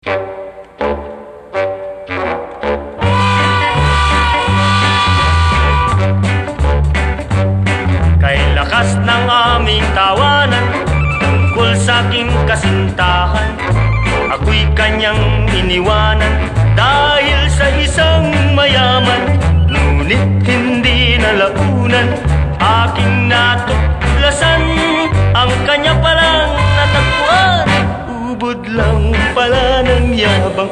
Kay lakas ng aming tawanan tungkol sa aking kasintahan, ako'y kanyang iniwanan dahil sa isang mayaman. Ngunit hindi nalaunan aking natuklasan, ang kanya palang natagpuan, ubod lang pala ng yabang.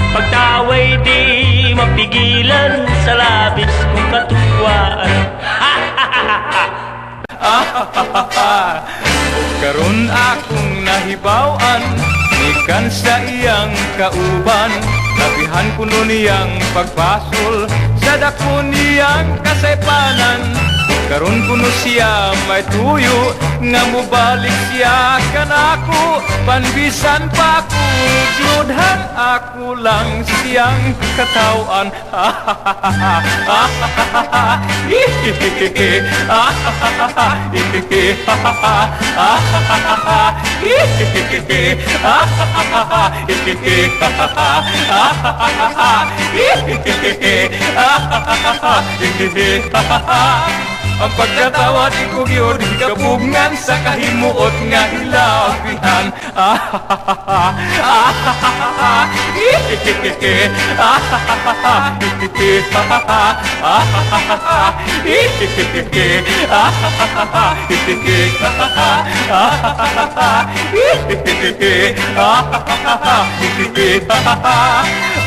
Pagtaway di mapigilan sa labis kong katuwaan. Karon akong nahibawan, ikan sa iyang kauban. Labihan ko nun iyang pagpasol, sa dako niyang kasaypanan. Karon kuno siya may tuyo, nga mubalik siya kanako. Panbisan pa ko, gludhan ako lang siyang katawan. Ang pagkatawa di ko yun, kabungan sa kahimuot nga hilapihan.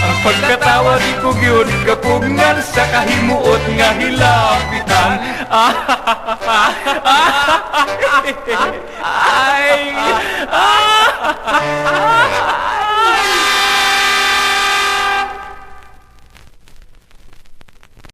Ang pagkatawa di ko yun, kabungan sa kahimuot nga hilapihan. Ay,